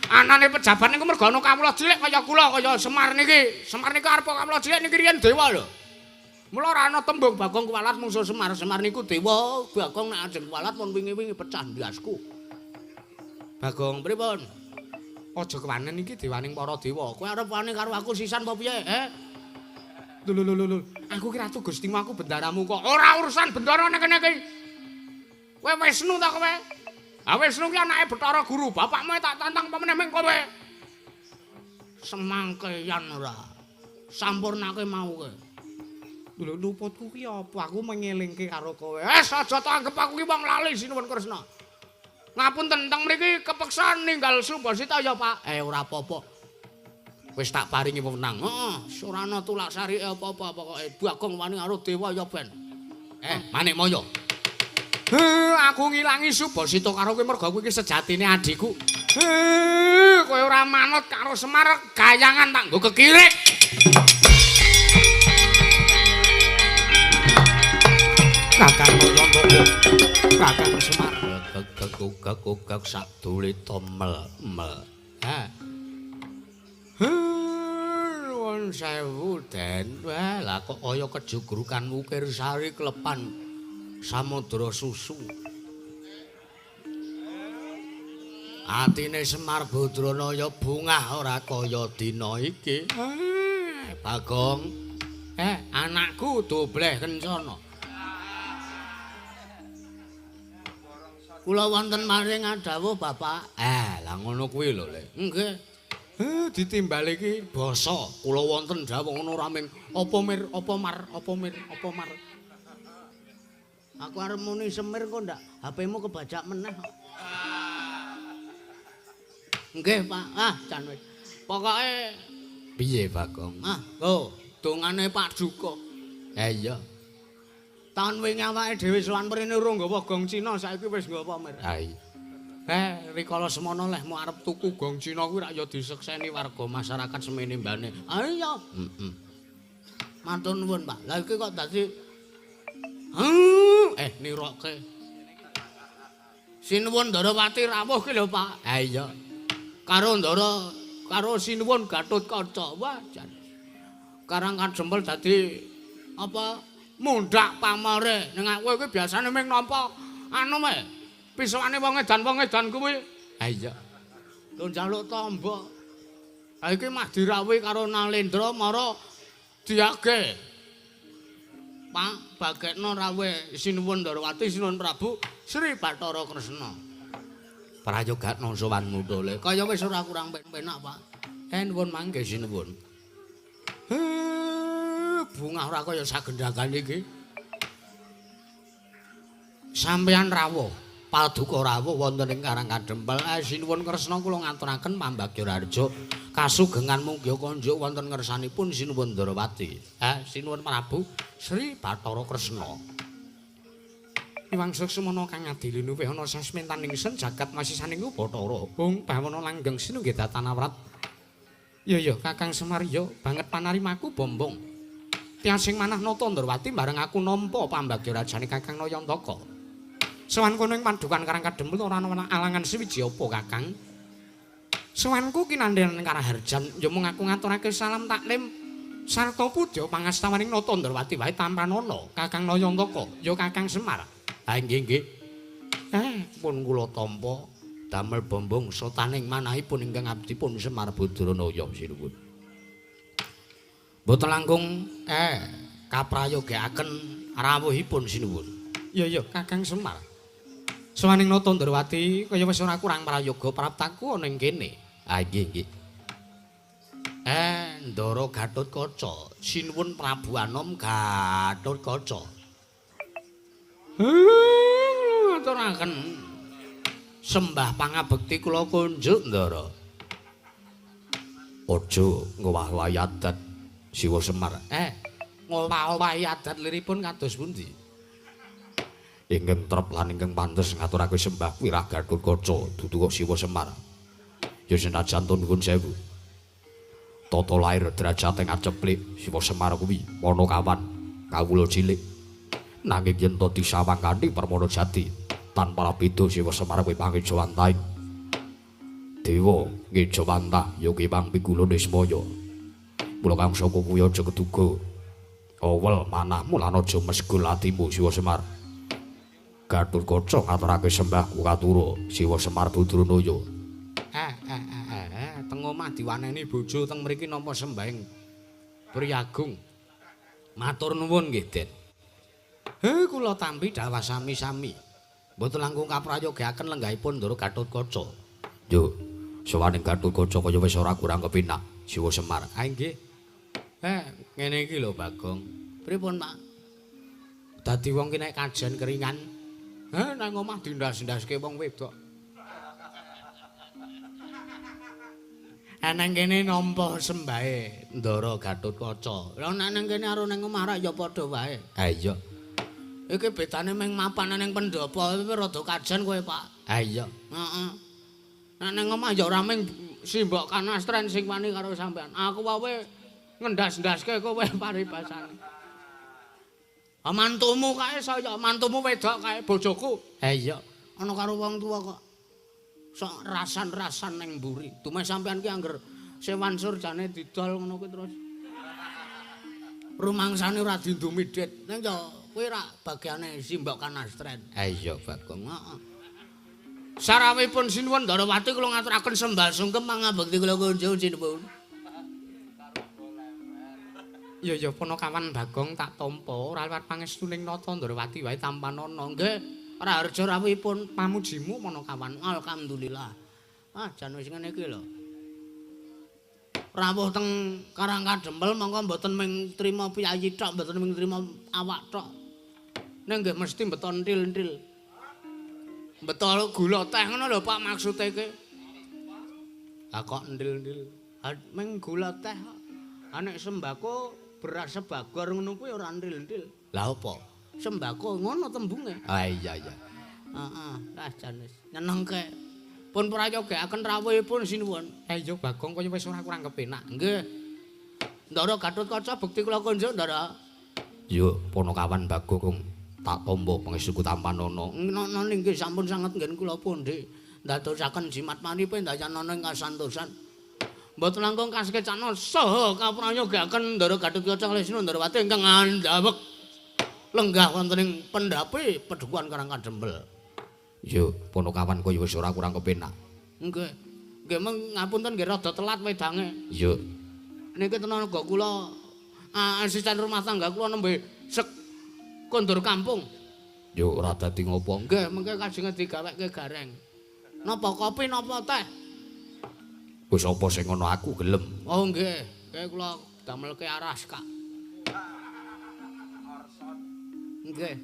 Anane pejabat niku mergo ana kawula cilik kaya kula kaya Semar niki. Semar niku arep kawula cilik niki riyen dewa lho. Mula ora ana tembung Bagong Kuwalat mungsuh Semar. Semar niku dewa, Bagong nek ajeng kuwalat mun wingi-wingi pecah ndiasku. Bagong pripun? Aja kewanen iki dewaning para dewa. Kowe arep wani karo aku sisan apa piye? Lho. Aku ki ratu Gustimu aku bendaramu kok. Ora urusan bendara nek kene iki. Kowe Wisnu ta kowe? Ah Wisnu ki anake Bathara Guru. Bapakmu tak tantang apa meneh ming kowe. Semangkeyan ora. Sampurnake mau kowe. Lho luputku ki apa? Aku mengelingke karo kowe. Aja tak anggap aku ki wong lali sinuwun Kresna. Ngapunten teng mriki kepeksa ninggal Subasita ya, Pak. Ora apa-apa. Wis tak paringi wewenang. Heeh, ora ana tulak sarike apa-apa pokoke Bagong wani karo dewa ya ben. Manik Maya. Aku ngilangi Subasita karo kowe mergo kowe iki sejatine adikku. Kowe ora manut karo Semar, gayangan tak nggo kekirik. Kakang Nayantaka, Kakang Semar, gagak sadule tomel. Nuwun sewu, Den. Wah, lah kok kaya kejugrukan Wukir Sari klepan samudra susu. Atine Semar Badranaya bungah ora kaya dina iki. Bagong, anakku dobleh kencana. Kula wonten maring dawuh Bapak. Lah ngono kuwi lho, Le. Nggih. Ditimbal iki basa. Kula wonten dawuh ngono raming apa mar. Aku arep muni semir kok ndak HP-mu kebajak meneh kok. Nggih, Pak. Jan wis. Pokoke piye, Bagong? Dongane Pak Duka. Iya. Tahun wingi awake dhewe sowan mrene urung nggawa gong Cina, saiki wis nggawa mir. Rikala semono leh mu arep tuku gong Cina kuwi rak ya disekseni warga masyarakat semene mbane. Iya. Matur nuwun, Pak. Lah iki kok dadi nirokke. Sinuwun Ndarawati rawuh ki lho, Pak. Iya. Karo Sinuwun Gatotkaca. Wah, jan. Karang Kadempel dadi apa? Mundhak pamore ning kowe kuwi biasane ming nampa anu me pisokane wong edan kuwi. Iya. Lho njaluk tamba. Ha iki mah dirawuhi karo Nalendra mara diage. Pak bagekno rawuh Sinuwun Ndarawati Sinuwun Prabu Sri Bathara Kresna. Prayogatna sowan mutule. Kaya wis ora kurang penak, Pak. Nuwun mangke Sinuwun. Bungah ora kaya sagendagan iki. Sampeyan rawuh, paduka rawuh wonten ing Karang Kadempel. Sinuwun Kresna kula ngaturaken Pambagyaraja kasugengan munggiha konjuk wonten ngersanipun Sinuwun Ndarawati. Sinuwun Prabu Sri Bathara Kresna. Iwang seksumana kang adilinu weh ana sasmentaning sen jagat masisaning Bathara. Bung bawana langgeng sinunggih datanawrat. Ya Kakang Semar ya banget panarimaku bombong. Tiasing manah Nata Ndrawati bareng aku nampa Pambagyarajane Kakang Nayantaka. Sowan kono ing Padukan Karang Kadempel ora ana alangan sewiji apa, Kakang? Sowanku kinandhenan Karaharjan ya mung aku ngaturake salam taklim sarta puja pangastawaning Nata Ndrawati wae Tampranana, Kakang Nayantaka, ya Kakang Semar. Nggih. Pun kula tampa damel bombong sotaning manahipun ingkang abdipun Semar Badranaya sinuwun. Mboten langkung kaprayogaken rawuhipun sinuwun. Ya Kakang Semar. Sowaning Nata Ndrawati kaya wis ora kurang prayoga praptaku ana ing kene. Nggih. Ndara Gatotkaca, sinuwun Prabu Anom Gatotkaca. Ngaturaken sembah pangabekti kula kunjuk Ndara. Aja ngowah-wahi adat Siwa Semar. Ngowah-wahi adat liripun kados pundi? Ingkang trep lan ingkang pantes ngaturake sembah Wirah Gatotkaca dudu kok Siwa Semar. Ya senajan nuwun sewu. Tata lair derajate ngaceplik Siwa Semar kuwi ana kawan kawula cilik. Nanging yen to disawang kanthi permana jati tanpa beda Siwa Semar kuwi pangejawantaing Dewa ngeja pantah yogi pang pikulo nismaya. Mula kang saka kuwi aja keduga. Awel manahmu lan aja mesgul atimu Siwa Semar. Gatotkaca ngaturake sembah Katura Siwa Semar Badranaya. Teng omah diwaneni bojo teng mriki nampa sembahing Priyagung. Matur nuwun nggih, Den. Kula tampi dawah sami-sami. Mboten langkung kaprayogaken lenggahipun Ndara Gatotkaca. Yo, sawaning Gatotkaca kaya wis ora kurang kepinak Siwa Semar. Nggih. Ngene iki lho Bagong. Pripun, Pak? Dadi wong ki nek kajen keringan, nang omah dindas-ndaske wong wedok. Nang kene nampa sembahe Ndara Gatotkaca. Lah nek nang kene karo nang omah ra ya padha wae. Ha iya. Iki bedane meng mapan ning pendopo rada kajen kowe, Pak. Ha iya. Heeh. Nek nang omah ya ora mung simbok kanastren sing wani karo sampean. Aku wae ngendas-ndaske kowe paribasane. Mantumu kae saya, mantumu wedok kae bojoku. Ha iya. Ana karo wong tuwa kok. Sok rasan-rasan ning mburi. Dumeh sampean ki angger sewan sur jane didol ngono kuwi terus. Rumangsane ora dindomidit. Ning yo kuwi ra bagiane simbok kanastren. Ha iya Bagong. Heeh. Sarawipun sinuwun Ndarawati kula ngaturaken sembah sungkem mangabekti kula kunjung sinuwun. Ya Punakawan Bagong tak tampa ora liwat pangestuning nata Ndarawati wae tampanana. Nggih. Raharja rawuhipun pamujimu Punakawan. Alhamdulillah. Jan wis ngene iki lho. Rawuh teng Karangkadempel mongko mboten mung trima piyayi tok, mboten mung trima awak tok. Ning nggih mesti mbeton entil-entil. Betul gula teh ngono lho Pak maksude iki. Ha kok entil-entil. Mung gula teh kok. Nek sembako beras sebagor ngono kuwi ora entil-entil. Lah apa? Sembako ngono tembunge. Ah iya. Heeh, jan wis nyenengke. Pun prayogaken rawuhipun sinuwun. Iya Bagong kaya wis ora kurang kepenak. Nggih. Ndara Gatotkaca bekti kula kunjuk Ndara. Yo Punakawan Bagong tak tampa pangestuku tampanana. Nana nggih sampun sanget nggen kula pundhe. Ndadosaken jimat manipun dayanana ing kasantosan. Mboten langkung kasekecana saha kaprayogaken Ndara Gatotkaca Lesna Ndarawati ingkang andhawek lenggah wonten ing pendhape Padukuhan Karangkadempel. Yo, Punakawan kaya wis ora kurang kepenak. Nggih. Nggih meng ngapunten nggih rada telat wedange. Yo. Niki tenaga kula asisten rumah tangga kula nembe sek kondur kampung. Yo ora dadi ngopo. Nggih, mengke kajenge digaweke gareng. Napa kopi napa teh? Wis apa sing ngono aku gelem. Oh nggih, kaya kula damelke aras, Kak. Nggih.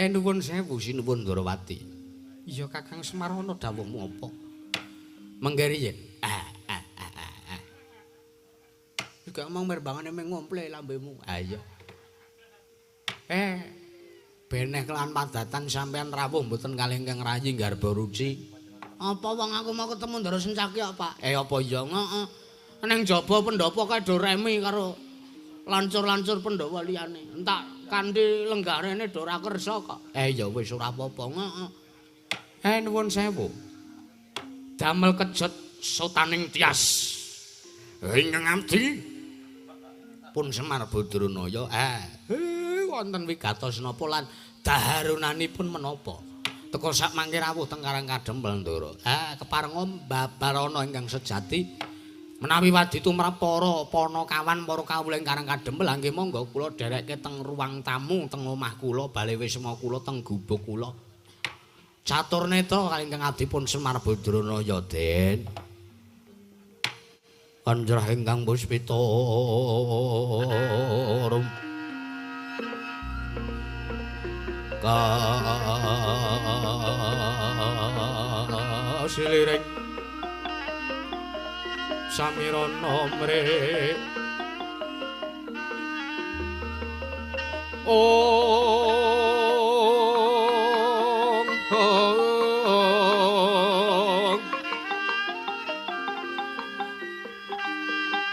Nuwun sewu sinuwun Ndarawati. Iya Kakang Semar ana dawuhmu apa? Mengke riyen. Juga mau merbangane mung ngomple lambemu. Ha iya. Beneh kelan padatan sampean rawuh mboten kalih ingkang rayi garba ruci. Apa wong aku mau ketemu Ndara Sencaki kok, Pak? Apa iya? Heeh. Ning jaba pendopo kae do remi karo lancur-lancur Pandhawa liyane. Entak kanthi lenggarene do ora kersa kok. Ya wis ora apa-apa. Heeh. Nuwun sewu. Damel kejet sotaning tias. Ingkang abdi pun Semar Badranaya. Wonten wigatos napa lan daharunanipun menapa? Teka sak mangke rawuh teng Karangkadempel Ndara. Keparenga babarana ingkang sejati. Menawi wadi tumrap para Punakawan para kawula ing Karangkadempel nggih monggo kula dherekke teng ruang tamu teng omah kula bale wisma kula teng gubuk kula. Catur neta kalingkang adipun Semar Badranaya Den. Kanjrah ingkang puspita rum kasiliring samirana mrih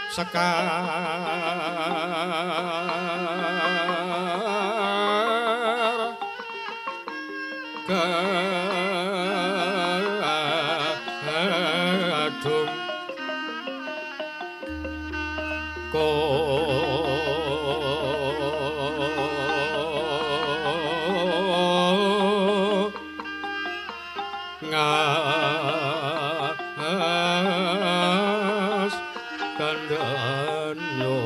sekar adung ko ngas kandhano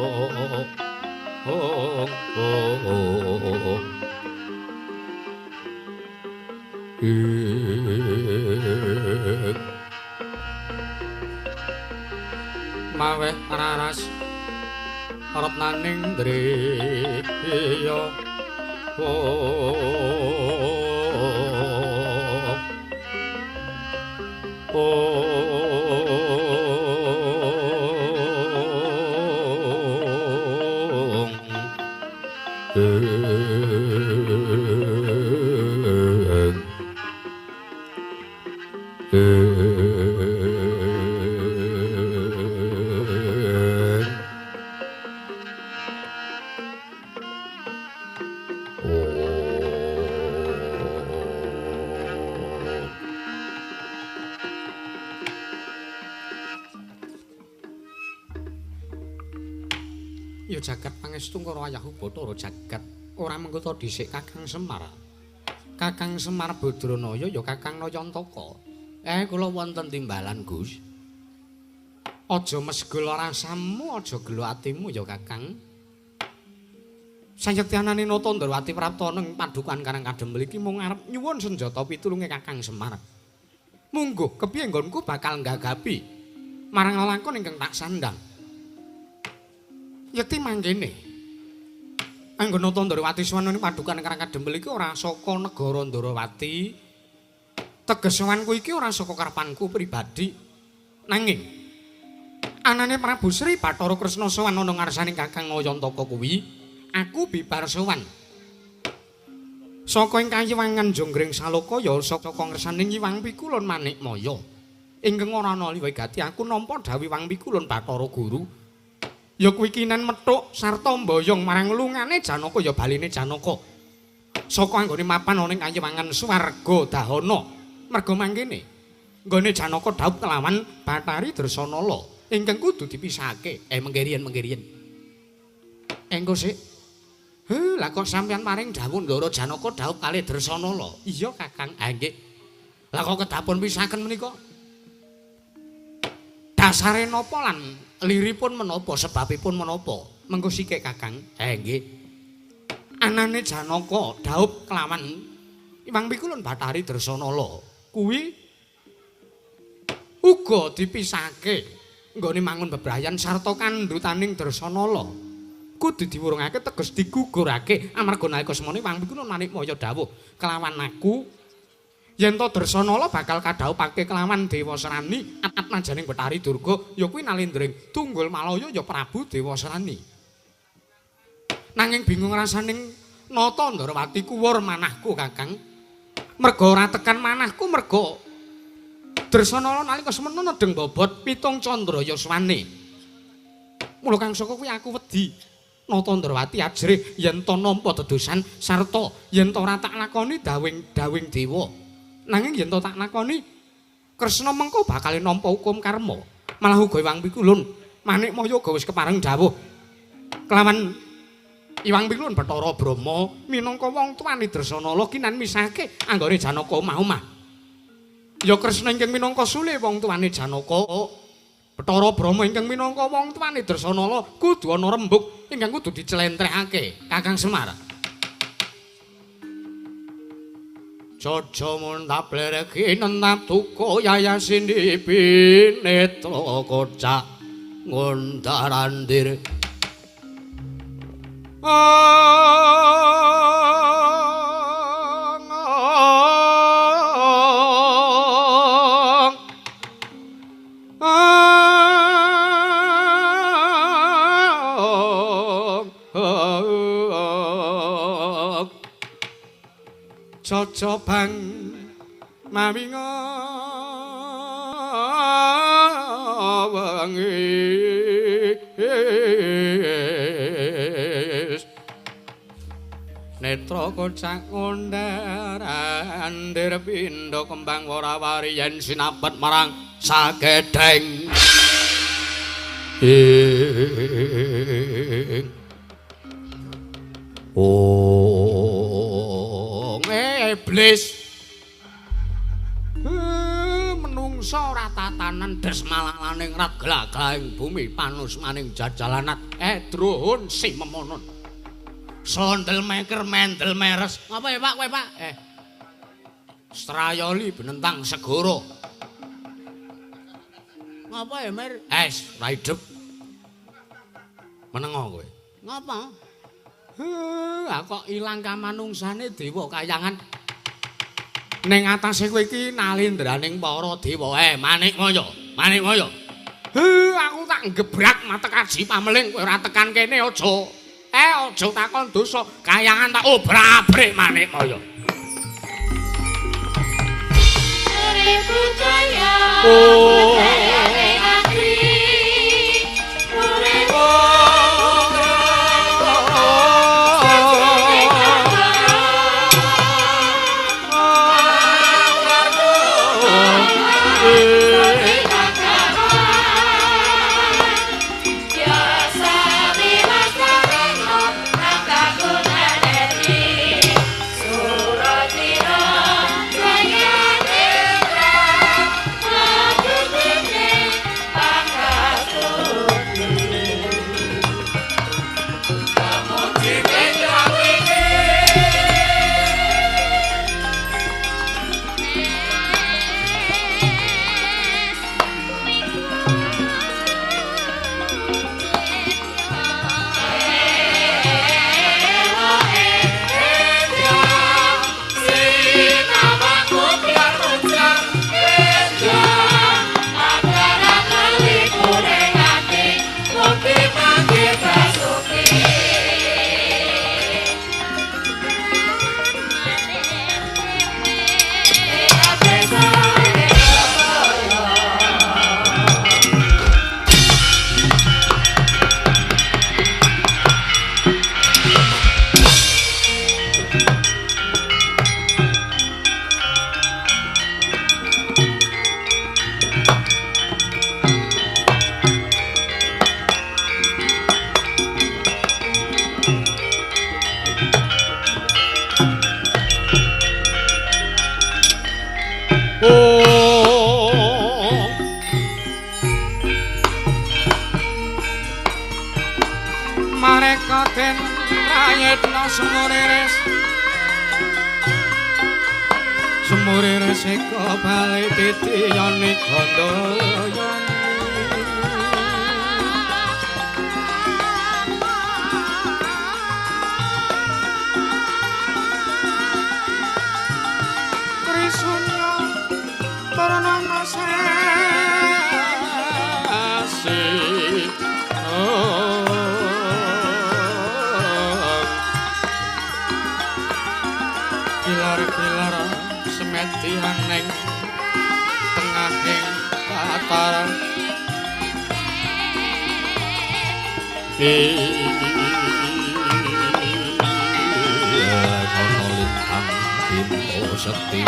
maweh raras retnaning driya ya jagat pangestu karo Ayahu Bathara jagat ora mengko to dhisik Kakang Semar. Kakang Semar Badranaya ya Kakang Nayantaka. Kula wonten timbalan, Gus. Aja mesgul rasamu, aja gelo atimu ya Kakang. Sayektianane Nata Ndrawati prapta ning padukan Karang Kadempel iki mung arep nyuwun senjata pitulunge Kakang Semar. Mungguh kepiye nggonku bakal nggagapi marang lelakon ingkang tak sandang. Yekti manggene. Anggone Nata Ndrawati swanane padukan Karang Kadempel iki ora saka negara Ndrawati. Teges sowanku iki ora saka karepanku pribadi. Nanging anane Prabu Sri Bathara Kresna sowan ana ngarsaning Kakang Nayantaka kuwi, aku bibar sowan. Saka ing kayiwangan Jonggring Salokaya saka ngersaning Iwang Pikulun Manikmaya. Ingkang ora ana liwigati aku nampa dawuh Iwang Pikulun Bathara Guru. Ya kuwi kinan methuk sarta mboyong marang lungane Janaka ya baline Janaka. Saka anggone mapan ana ing kayiwangan swarga dahana. Merga mangkene nggone Janaka dhaup kelawan Bathari Dresanala ingkang kudu dipisahake. Mengkirian. Engko sik. Lah kok sampeyan maring dawuh Ndara Janaka dhaup kalih Dresanala? Iya Kakang. Nggih. Lah kok kedapun pisahaken menika? Dasare napa lan liripun menapa, sebabipun menapa? Mengko sikik Kakang. Nggih. Anane Janaka dhaup kelawan Iwang Pikulun Bathari Dresanala kuwi uga dipisahake nggone mangun bebrayan sarta kandhutaning Dresanala. Kudu diwurungake teges digugurake amarga nalika semana Iwang Pikulun Manikmaya dawuh kelawan aku yen to Dresanala bakal kadhaupake kelawan Dewa Serani atnajaning Bathari Durga ya kuwi nalendring Tunggul Malaya ya Prabu Dewa Serani. Nanging bingung rasaning Nata Ndrawati kuwur manahku Kakang. Merga ora tekan manahku merga Dresanala nalika semana nedeng bobot 7 candra yaswane. Mula kang saka kuwi aku wedi Nata Ndrawati ajrih yen to nampa dedosan sarta yen to ora tak lakoni dawing dewa. Nanging yen to tak lakoni Kresna mengko bakal nampa hukum karma. Malah uga Iwang Pikulun Manikmaya uga wis kepareng dawuh kelawan Iwang Pikulun Bathara Brahma minangka wong tuwane Dresanala kinan misahke anggone Janaka omah-omah. Ya Kresna ingkang minangka sule wong tuwane Janaka, Bathara Brahma ingkang minangka wong tuwane Dresanala kudu ana rembug ingkang kudu diclentrehake Kakang Semar. Jaja mundhap lereki nentap tuko yayasindi pinetra kocak ngundarandir. Cocobang mawinga wengi netra kocak ngondharan ndir pindha kembang warawari yen sinapet marang sagedheng iblis menungso ora tatanan des malalaning rat glaglaing bumi panus maning jajalanat druhun si memonon sondel meker mendel meres apa ya Pak kowe Pak Strayoli benentang segoro ngapa ya Mer ora hidup menengo kowe ngapa kok ilang kamanungsane dewa kayangan ning atase kowe iki nalindraning para dewa Manikmaya aku tak gebrak matekaji pameling kowe ora tekan kene aja aja takon dosa kayangan tak obrak-abrik Manikmaya Seribu jaya Mareka den rayetna sumuriris eka bali titiyane gandayani Krisunya Purnama sasi Kilar-kilar semetian ning tengahing tataran kono lintang bimo sekti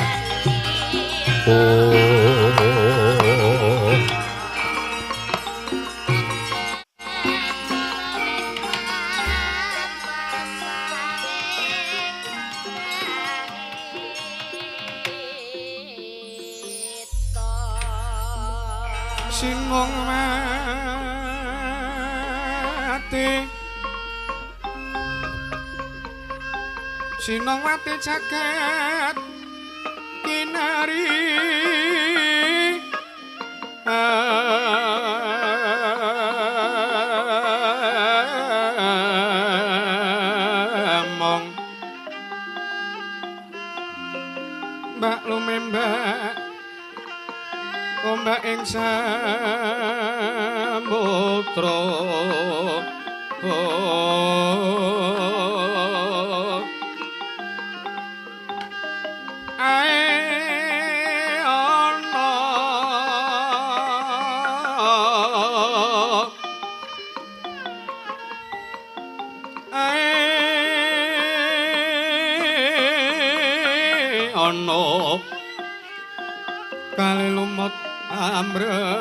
Sinong mati jagat kinari mong mbak lumembak ombak ing samudra ana kali lumut amrenggeng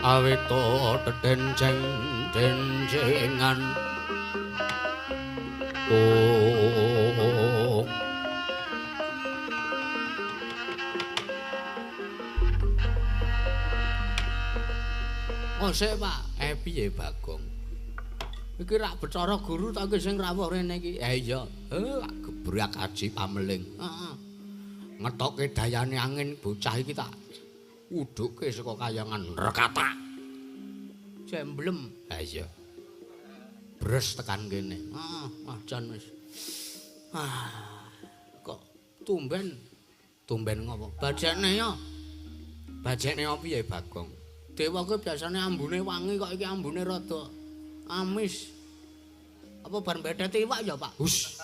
awito denceng dencengan oh sik Pak piye Bagong iki rak Bathara Guru ta iki sing rawuh rene iki iya gebrak aji pameling heeh ngetokke dayane angin bocah iki tak uduke saka kayangan rekatak jemblem ha iya bres tekan kene heeh majan wis kok tumben ngopo bajene yo bajene opo piye Bagong dewa kuwi biasane ambune wangi kok iki ambune rada amis. Apa bar mbetheti iwak ya, Pak? Hus.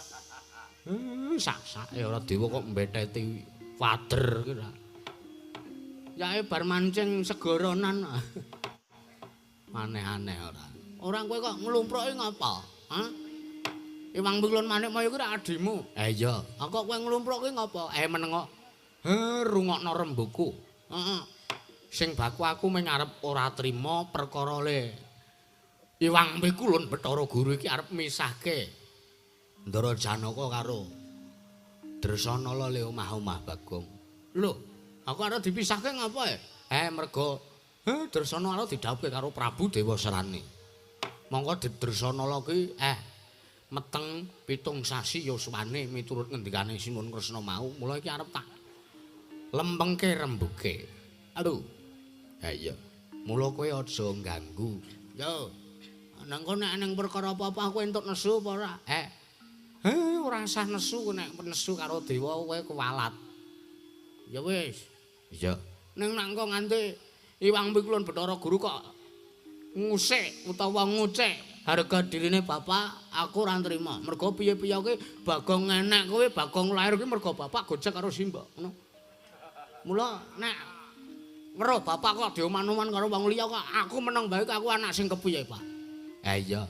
Sak-sak ora dewa kok mbetheti wader ki ra. Yae bar mancing segoronan. Aneh-aneh ora. Ora kowe kok nglumpruki ngapa? Hah? Iwang Pikulun Manik Maya kuwi ra adimu. Iya. Kok kowe nglumpruki ngapa? Meneng kok. Rungokno rembuku. Heeh. Sing baku aku mung arep ora trima perkara le Iwang Pikulun Bathara Guru iki arep misahke Ndara Janaka karo Dresanala le omah-omah Bagong. Lho, aku arep dipisahke ngapa mergo Dresana arep didhawuhke karo Prabu Dewa Serani. Monggo Dresanala kuwi meteng 7 sasi yuswane miturut ngendikane Sinuwun Kresna mau. Mula iki arep tak lempengke rembuke. Aduh. Ha iya. Mula kowe aja ganggu. Yo. Nang kono nek perkara apa-apa aku entuk nesu apa ora? Ora usah nesu nek nesu karo dewa kowe kuwalat. Ya wis. Iya. Ning nang kok nganti Iwang Pikulun Bathara Guru kok ngusik utawa ngucek harga dirine bapak aku ora nrimo. Mergo piye-piye kuwi Bagong enek kowe Bagong lair kuwi mergo bapak gojek karo Simba, ngono. Mula nek weruh bapak kok dioman-oman karo wong liya kok aku meneng bae aku anak sing kepiye, Pak? Iya.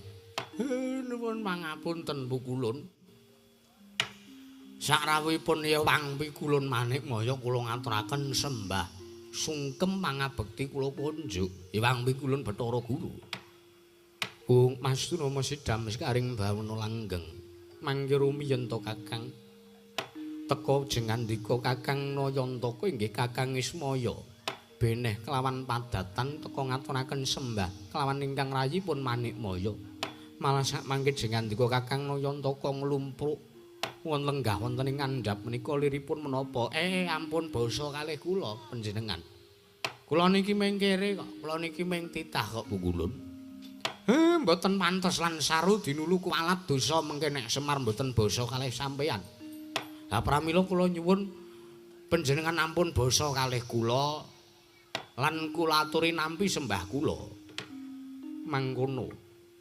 Nuwun pangapunten Pukulun. Sakrawuhipun Iwang Pikulun Manik Maya kula ngaturaken sembah sungkem pangabekti kula kunjuk Iwang Pikulun Bathara Guru. Mastu Rama Sidam sekaring bawana langgeng. Mangke rumiyin to Kakang. Teka jengandika Kakang Nayantaka inggih Kakang Ismaya. Beneh kelawan padatan teka ngaturaken sembah kelawan ingkang rayipun Manik Maya. Malah sak mangke jengandika Kakang Nayantaka nglumpruk wonten lenggah wonten ing ngandhap menika liripun menapa? Ampun basa kalih kula panjenengan. Kula niki mung kere kok, kula niki mung titah kok Pukulun. Mboten pantes lan saru dinulu kuwalat dosa mengke nek Semar mboten basa kalih sampeyan. Lah pramila kula nyuwun panjenengan ampun basa kalih kula lan kula aturi nampi sembah kula. Mangkono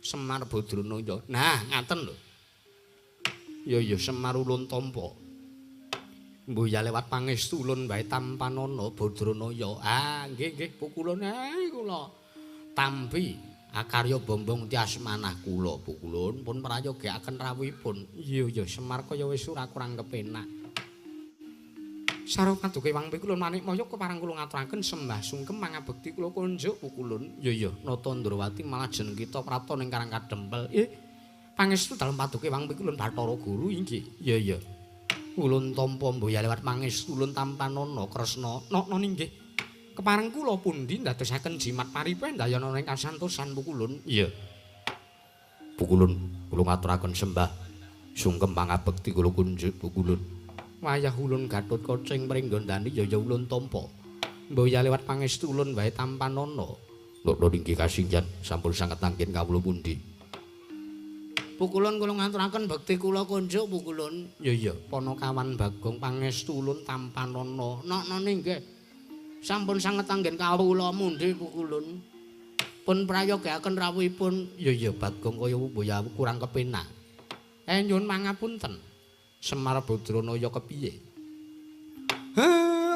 Semar Badranaya. Nah, ngaten lho. Ya Semar Ulun Tampa. Mbuya lewat pangestu ulun wae tampanana Badranaya. Nggih Pukulun kula tampi akarya bombong tiasmanah kula Pukulun pun prayogiaken rawuhipun. Iya Semar kaya wis ora kurang kepenak. Sareng paduka Iwang Pikulun Manik Maya kepareng kula ngaturaken sembah sungkem mangabekti kula kunjuk Pukulun. Ya Nata Ndrawati malah jeneng kita prapta ning Karang Kadempel. Pangestu dalem paduka Iwang Pikulun Bathara Guru inggih. Ya. Ulun tampa mboya lewat pangestu ulun tampanana Kresna. Nana inggih. Kepareng kula pundi ndadosaken jimat paripendayana ing kasantosan Pukulun. Iya. Pukulun kula ngaturaken sembah sungkem pangabekti kula kunjuk Pukulun. Wayah ulun Gatut Kocing pringgondani ya ulun tampa. Mboya lewat pangestu ulun wae tampanana. Lho inggih kasingjan sampun sanget anggen kawula pundi. Pukulun kula ngaturaken bekti kula kunjuk Pukulun. Ya Panakawan Bagong pangestu ulun tampanana. Nana inggih. Sampun sanget anggen kawula mundi Pukulun. Pun prayogiaken rawuhipun. Ya Bagong kaya mboya kurang kepenak. Nyuwun mangapunten. Semar Badranaya kepiye?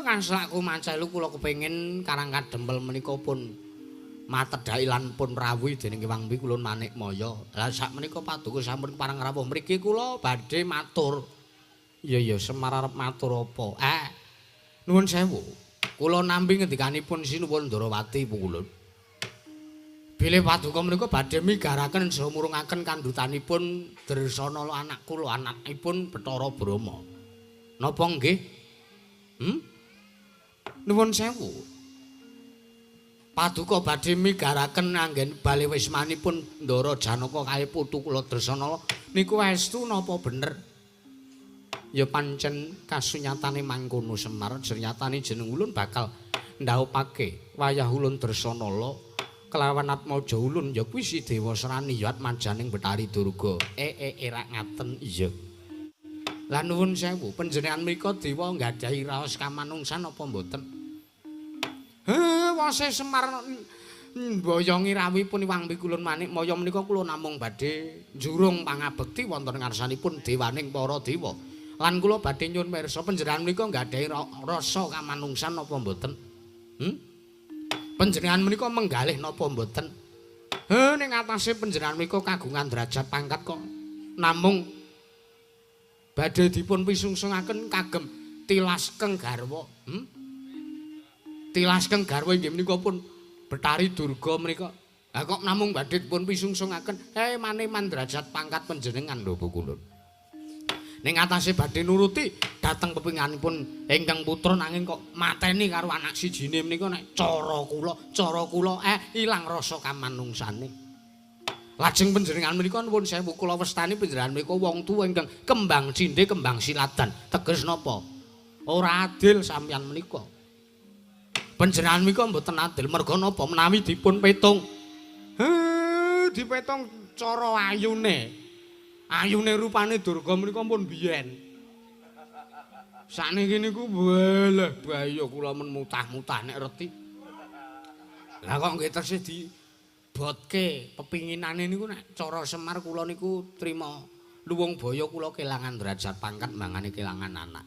Kaslaku mancelu kula kepengin Karang Kadempel menika pun matedhaki lan pun rawuh dening Hyang Kulon Manikmaya. Lah sakmenika paduka sampun parang rawuh mriki kula badhe matur. Iya Semar arep matur apa? Nuwun sewu. Kula nampi ngendikanipun Sinuwun Ndarawati Pukulun. Bilih paduka menika badhe migaraken saha murungaken kandutanipun Dresana anak kula, anakipun Bathara Brama. Napa nggih? Nuwun sewu. Paduka badhe migaraken anggen bali wismanipun Ndara Janaka kae putu kula Dresana niku estu napa bener? Ya pancen kasunyatane mangkono Semar, jernyatane jeneng ulun bakal ndhaupake wayah ulun Dresanala kelawan Atmaja ulun ya kuwi si Dewa Serani ya Atmajaning Betari Durga. Rak ngaten iya. Lah nuwun sewu, panjenengan mriku dewa nggadahi raos kamanungsan apa mboten? Wase Semar mboyongi rawuhipun Hyang Kulon Manikmaya menika kula namung badhe njurung pangabekti wonten ngarsanipun dewaning para dewa. Lan kula badhe nyuwun pirsa panjenengan menika nggadahi rasa kamanungsan napa mboten? Panjenengan menika menggalih napa mboten? Ning atase panjenengan menika kagungan derajat pangkat kok namung badhe dipun pisungsungaken kagem tilaskeng garwa. Tilaskeng garwa inggih menika pun Betari Durga menika. Lah kok namung badhe dipun pisungsungaken maneman derajat pangkat panjenengan lho Bu Kulun. Ning atase badhe nuruti dhateng pepinganipun ingkang putra nanging kok mateni karo anak sijine menika nek cara kula ilang rasa kamanungsane. Lajeng panjenengan menika nuwun sewu kula westani panjenengan menika wong tuwa ingkang kembang cindhe kembang siladan. Teges napa? Ora adil sampeyan menika. Panjenengan menika mboten adil merga napa menawi dipun petung. Dipetung cara ayune. Ayune rupane Durga menika pun biyen. Sakniki niku walah bahaya kula men mutah-mutah nek reti. Lah kok nggih tesih dibotke pepinginane niku nek cara Semar kula niku trima luwung baya kula kelangan derajat pangkat mbangane kelangan anak.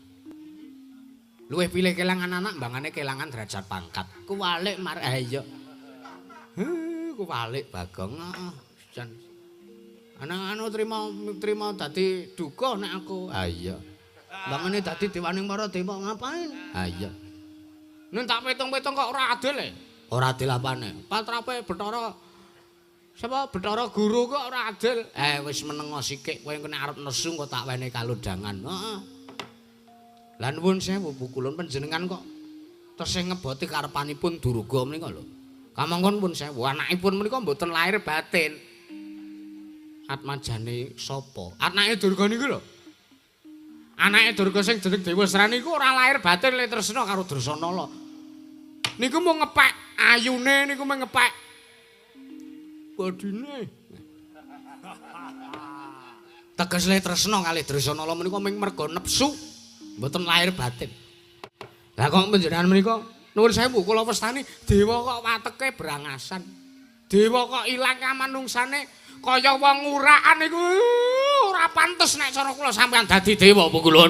Luwih pilih kelangan anak mbangane kelangan derajat pangkat. Kuwalik mar iya. Kuwalik Bagong. Jan Anang trima dadi duka nek aku. Iya. Mbangane dadi dewaning para dewa ngapain? Iya. Nek tak petung-petung kok ora adil e. Ora adil apane? Patrape Bathara sapa Bathara Guru kok ora adil. Wis menengo sikik kowe kena arep nesu kok tak wene kalodhangan. Heeh. Lah nuwun sewu Bu Kulun panjenengan kok tesih ngeboti karepanipun Durga menika lho. Kamangkon pun sewu anakipun menika mboten lahir batin. Atmajane sapa? Anake Durga niku lho. Anake Durga sing jeneng Dewa Serani niku ora lahir batin le tresna karo Dresanala. Niku mung ngepek ayune niku mung ngepek bodine. Teges le tresna kalih Dresanala menika mung merga nepsu, mboten lahir batin. Lah kok panjenengan menika nuwun sewu kula westani dewa kok wateke brangasan. Dewa kok ilang kamanungsane kaya wong uraan iku ora pantes nek cara kula sampean dadi dewa Bu Kulun.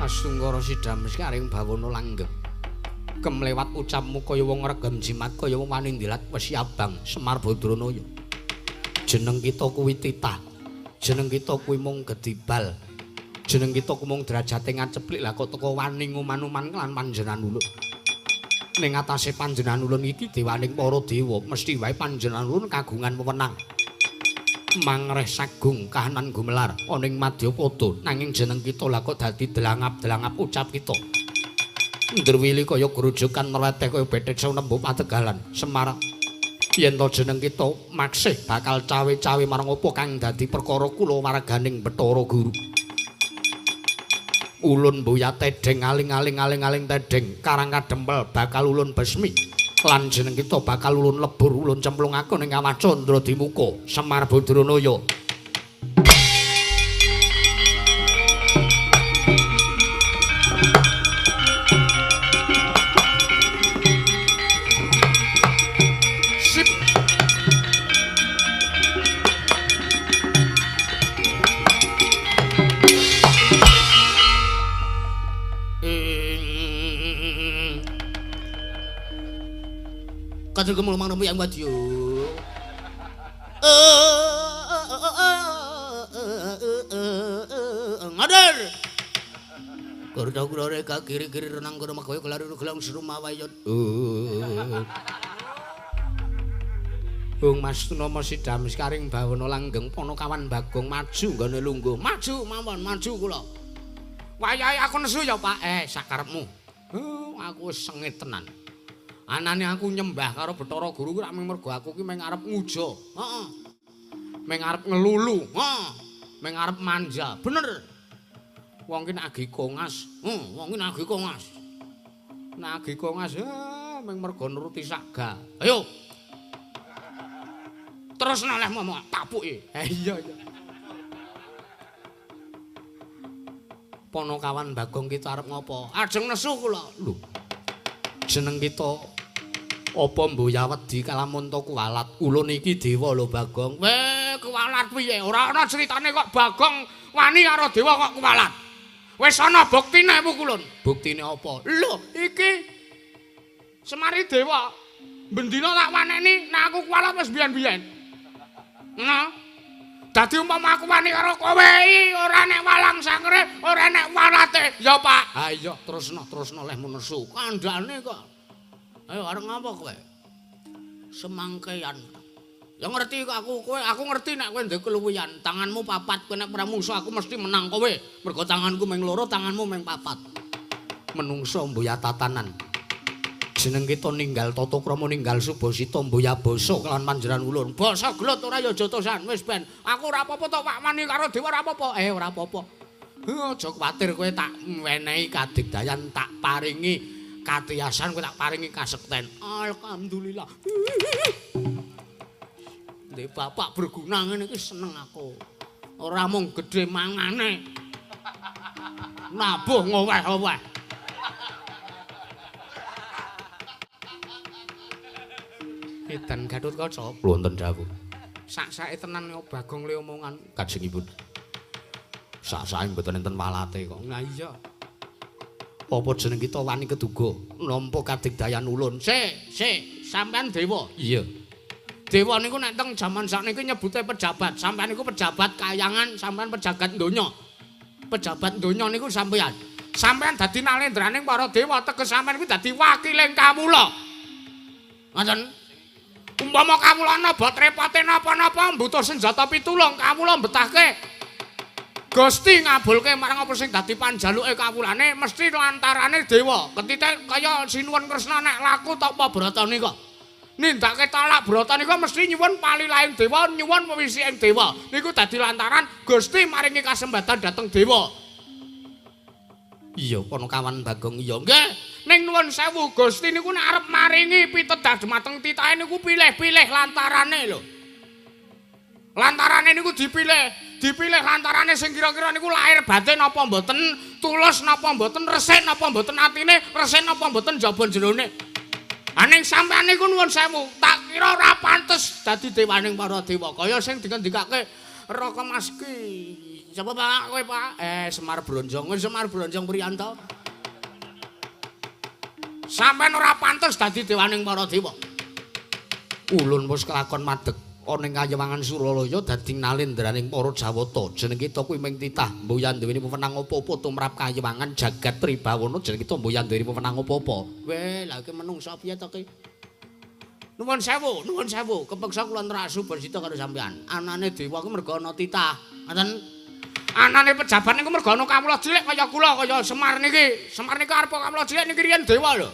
Astunggara sidames karing bawana langgeng. Kemlewat ucapmu kaya wong regem jimat kaya wong wani ndilat wesi abang Semar Badranaya. Jeneng kita kuwi titah. Jeneng kita kuwi mung gedibal. Jeneng kita kuwi mung derajate ngaceplik lah kok teko wani nguman-uman lan panjenengan ulun. Ning atase panjenengan ulun iki dewaning para dewa, mesti wae panjenengan ulun kagungan wewenang. Mangreh sagung kahanan gumelar ana ing Madyapada nanging jeneng kita lah kok dadi delangap-delangap ucap kita. Ndruwili kaya grujukan mrweteh kaya bethek sunembu pategalan Semar. Yen to jeneng kita maksih bakal cawe-cawe marang apa kang dadi perkara kula warganing Bathara Guru. Ulun mboya tedheng aling-aling tedheng karang kadempel bakal ulun besmi lan jeneng kita bakal ulun lebur ulun cemplungake ning kawah Candra Dimuka Semar Badranaya. matur kemulung yang wadya. Ngadir. Garuda kurareka kiri-kiri renang kono makoyo kelari gelang Surumawayut. Bung Mas Tunama Sidam Karing Bawana langgeng Panakawan Bagong maju nggone lungguh. Maju mawon, maju kula. Wayahe aku nesu ya, Pak. Sakarepmu. Aku wis sengit tenan. Anane aku nyembah karo Bathara Guru ku rak mergo aku ki meng arep nguja. Heeh. Meng arep ngelulu. Heeh. Meng arep manja. Bener. Wong ki nek agi kongas. Wong ki nek agi kongas. Nek agi kongas meng mergo nuruti sakga. Ayo. Terus noleh momong tapuki. Iya. Panakawan Bagong kita arep ngopo? Ajeng nesu kula. Lho. Jeneng kita apa Mboyawedi Kalamunta Kuwalat. Ulun iki dewa lho Bagong. Kuwalat piye? Ora ana critane kok Bagong wani karo dewa kok kuwalat. Wis ana buktine ku kulun. Buktine apa? Lho, iki Semari dewa. Bendina tak waneni nek aku kuwalat wis biyen-biyen. Nah, dadi umpama aku wani karo kowe ora nek walang sangre, ora nek walate, ya Pak. Ha iya, terusno leh nesu. Kandhane kok. Ayo arep ngapa kowe? Semangkean. Ya ngerti kok aku ngerti nek kowe ndek keluwihan. Tanganmu papat, kowe nek pramusuh aku mesti menang kowe. Mergo tanganku mung loro, tanganmu mung papat. Menungso mboya tatanan. Jeneng kita ninggal tata krama ninggal Subasita mboya basa kelawan panjenengan ulun. Basa glut ora ya jotosan wis ben. Aku ora apa-apa to Pak wani karo dewa ora apa-apa. Ora apa-apa. Aja kuwatir kowe tak wenehi kadigdayan tak paringi katiyasan kowe tak paringi kasekten. Alhamdulillah. Ndek bapak berguna ngene iki seneng aku. Ora mung gedhe mangane. Nabuh ngoweh-oweh. Edan Gatotkaca wonten dawuh. Sak-sake tenan Bagong le omongan kajengipun. Sak-sake mboten enten walate kok. Lah iya. Apa jeneng kita wani keduga nampa kadigdayan ulun. Sik, sampean dewa. Iya. Dewa niku nek teng jaman sakniki nyebute pejabat. Sampean niku pejabat kayangan, sampean pejabat donya. Pejabat donya niku sampean. Sampean dadi nalendraning para dewa teges sampean niku dadi wakiling kawula. Ngoten. Umpama kawula ana bot repote napa-napa mbutuh senjata pitulung kawula mbetahke. Gusti ngabulke marang apa sing dadi panjaluke kawulane mesti lantarane dewa. Ketite kaya Sinuwun Kresna nek laku tapa Brata nika. Nindakake talak Brata nika mesti nyuwun palilaing dewa, nyuwun pewising dewa. Niku dadi lantaran Gusti maringi kasembatan dhateng dewa. Iya, Panakawan Bagong iya. Nggih. Ning nuwun sewu Gusti niku nek arep maringi pitedah dhumateng titahe niku pilih-pilih lantarane lho. Lantarane niku dipilih lantarane sing kira-kira niku lahir batin napa mboten, tulus napa mboten, resik napa mboten atine, resik napa mboten jaba jerone. Aning sampean niku nuwun sewu, tak kira ora pantes dadi dewaning para dewa kaya sing dikendikake Raka Maski. Sapa Pak kowe Pak? Semar Bronjong, Semar Bronjong Priyanto. Sampeyan ora pantes dadi dewaning para dewa. Ulun wis kelakon madeg ana ing Kayewangan Suralaya dadi nalendraning para Jawata. Jeneng kita kuwi mung titah mboyan duweni wewenang apa-apa tumrap Kayewangan jagat Pribawana jeneng kita mboyan duweni wewenang apa-apa. Weh, lha iki menungsa piye to ki? Nuwun sewu, kepeksa kula nerak Subasita karo sampeyan. Anane dewa ku mergo ana titah. Ngoten. Anane pejabat niku mergo ana kawula cilik kaya kula kaya Semar niki. Semar niku arep kawula cilik niki riyen dewa lho.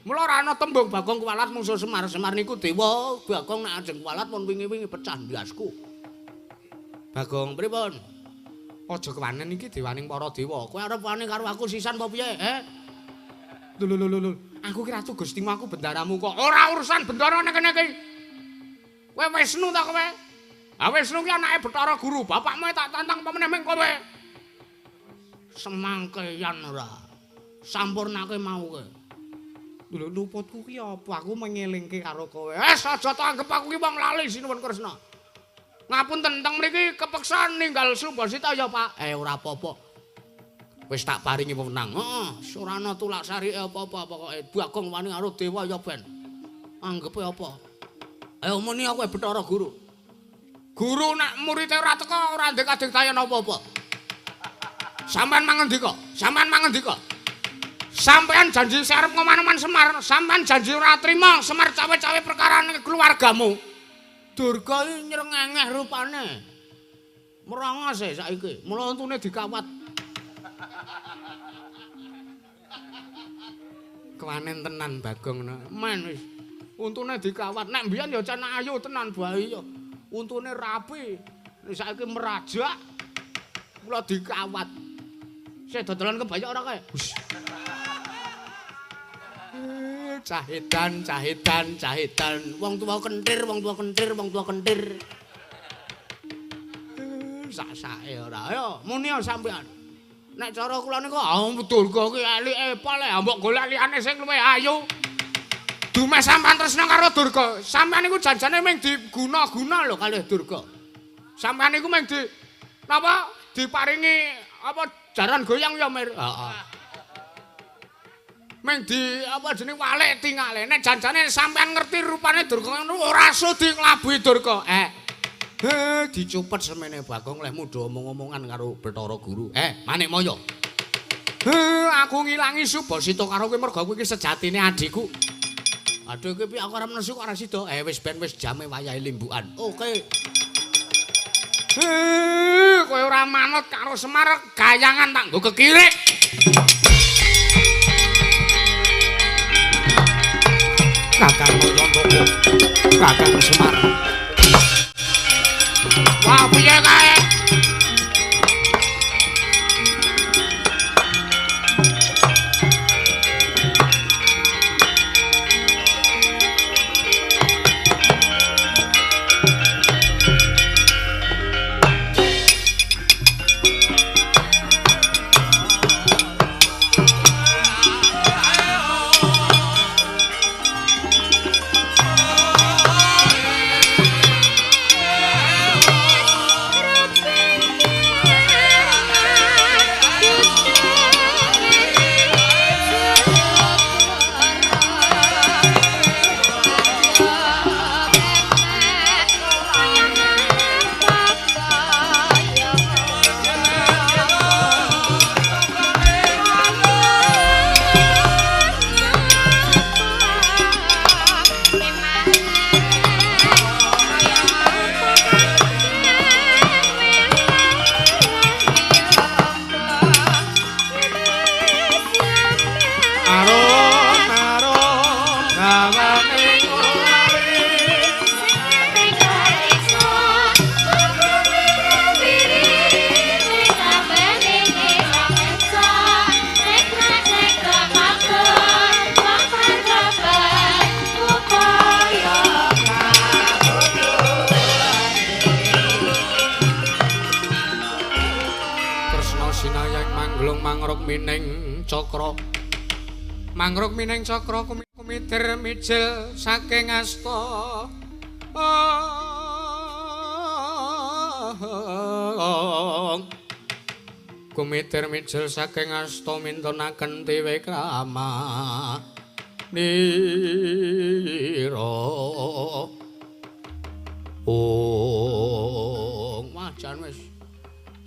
Mula ora ana tembung Bagong Kuwalat mungsuh Semar. Semar niku dewa, Bagong nek ajeng kuwalat pun wingi-wingi pecah ndiasku. Bagong pripun? Aja kewanen iki dewaning para dewa. Kowe arep wani karo aku sisan apa piye? Lho. Aku ki ratu Gustimu aku bendaramu kok. Ora urusan bendara nek kene iki. Kowe Wisnu ta kowe? Ah Wisnu ki anake Bathara Guru, bapakmu tak tantang pemene ming kowe. Semangkeyan ora. Sampurnake mau kowe. Lho luputku ki apa? Aku mengelingke karo kowe. Aja tak anggap aku ki wong lali Sinuwun Kresna. Ngapunten teng mriki kepeksa ninggal Subasita ya Pak. Ora apa-apa. Wis tak paringi wewenang. Heeh, ora ana tulak sarike apa-apa pokoke. Bagong wani karo dewa ya ben. Anggepe apa? Ayo muni aku Bathara Guru. Guru nek murid ora teka ora ndek kadiktayan apa-apa. Sampeyan mangandika, sampeyan mangandika. Sampeyan janji arep ngoman-oman Semar, sampeyan janji ora trima Semar cawe-cawe perkarane keluargamu. Durga iki nyrengengeh rupane. Merongos e saiki, mula untune dikawat. Kewanen tenan Bagong. Men wis untune dikawat. Nek mbiyen ya can ayu tenan bayi ya. Untune rapi. Nek saiki merajak. Mula dikawat. Sik dodolan kebaya ora kae? Cahitan. Wong tuwa kentir. Sak-sake ora. Ayo muni sampean. Nek cara kula niku Durga ki elike pole, mbok golek liyane sing luwih ayu. Dumeh sampean tresna karo Durga. Sampean niku janjane mung diguna-guna lho kalih Durga. Sampean niku mung napa diparingi apa jaran goyang ya mir. Heeh. Mung jeneng walik tingale. Nek janjane sampean ngerti rupane Durga ora sudi nglabuhi Durga. Dicupet semene Bagong leh mudha omong-omongan karo Bathara Guru. Manik Maya. Aku ngilangi Subasita karo kowe merga kowe iki sejatine adikku. Aduh kowe piye aku arep nesu kok ora sida. Wis ben wis jame wayahe limbukan. Oke. Kowe ora manut karo Semar gayangan tak nggo kekirik. Kakang Moyantaka. Kakang Semar. Wah, piye kae? Mangruk mining cakra kumitir mijil saking asta. Kumitir mijil saking asta mintunaken tiwe krama nira. Wajan wis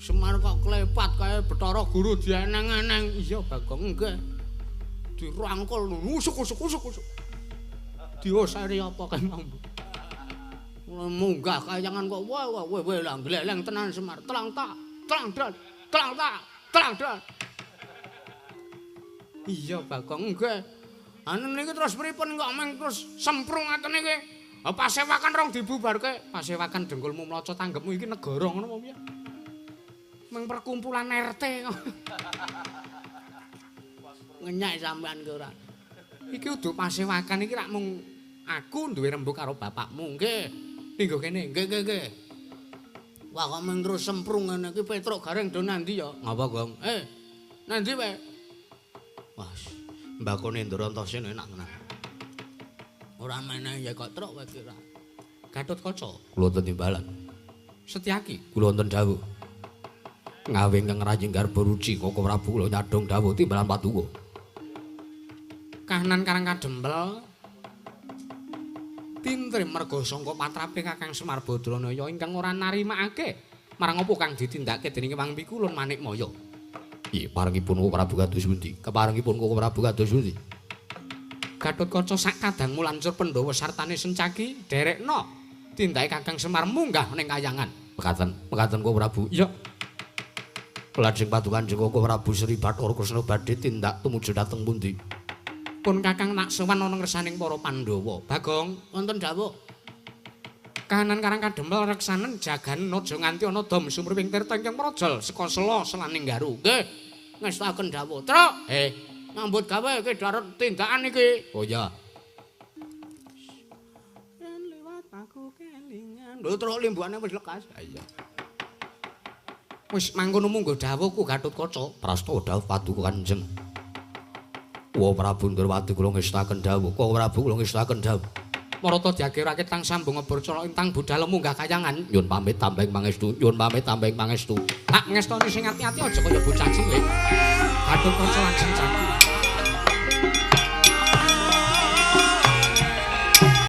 Semar kok klepat kae Bathara Guru dieneng-eneng. Iya Bagong nggih. Dirangkul usuk. Diosari apa kae mambu. Munggah kayangan kok wah lah gleleng tenan Semar. Telang dal. Iya Bagong nggih. Anu niki terus pripun kok meng terus semprung ngaten iki. Pasewakan rong dibubarke. Pasewakan dengkulmu mlaca tanggepmu iki negara ngono apa piye? Meng perkumpulan RT. Ngenyak sampean ki ora. Iki udu pasewakan iki rak mung aku duwe rembug karo bapakmu nggih. Linggo kene nggih. Wah kok mung terus semprung ngene iki Petruk Gareng do nandi ya? Ngapa, Gong? Nandi wae? Wah, mbakone Ndrontosen enak tenan. Ora meneh ya kok truk wae kira. Gatotkaca kula wonten timbalan. Setyaki kula wonten dawuh. Ngawe ingkang rajing garba ruci Koko Prabu kula nyadong dawuh timbalan patuwa. Kahanan Karang Kadempel tintrim merga sangka patrape Kakang Semar Badranaya ingkang ora narimakake marang apa kang ditindakake dening Wang Pikulun Manikmaya. Iya, parengipun Koko Prabu kados pundi? Keparengipun Koko Prabu kados pundi? Gatotkaca sakadang mulancur Pandhawa sartane Sencaki derekna tindake Kakang Semar munggah ning kayangan. Mekaten Koko Prabu. Iya. Lajeng padukan Koko Prabu Sri Bathara Kresna badhe tindak tumuju dhateng pundi? Pun Kakang nak sowan ana ngersaning para Pandhawa. Bagong, wonten dawuh. Kahanan karang kadempel reksanen jaganen aja nganti ana dom sumriping tirta ingkang mrojol seka sela selaning garu. Nggih, ngestaken dawuh. Truk, nyambut gawe iki daret tindakan iki. Oh ya. Liwat aku kelingan. Lho truk limbuane wis lekas. Ha iya. Wis mangkono munggo dawuhku Gatotkaca. Prasta dawuh paduka Kanjeng. Wa Prabu Ndrawati kula ngestaken dawuh. Wa Prabu kula ngestaken dawuh. Marata diagirake tang sambung ngeborcala intang budal munggah kayangan. Nyun pamit tambeng pangestu. Nyun pamit tambeng pangestu. Tak ngestoni sing ati-ati aja kaya bocah cilik. Gatotkaca lajeng jangkung.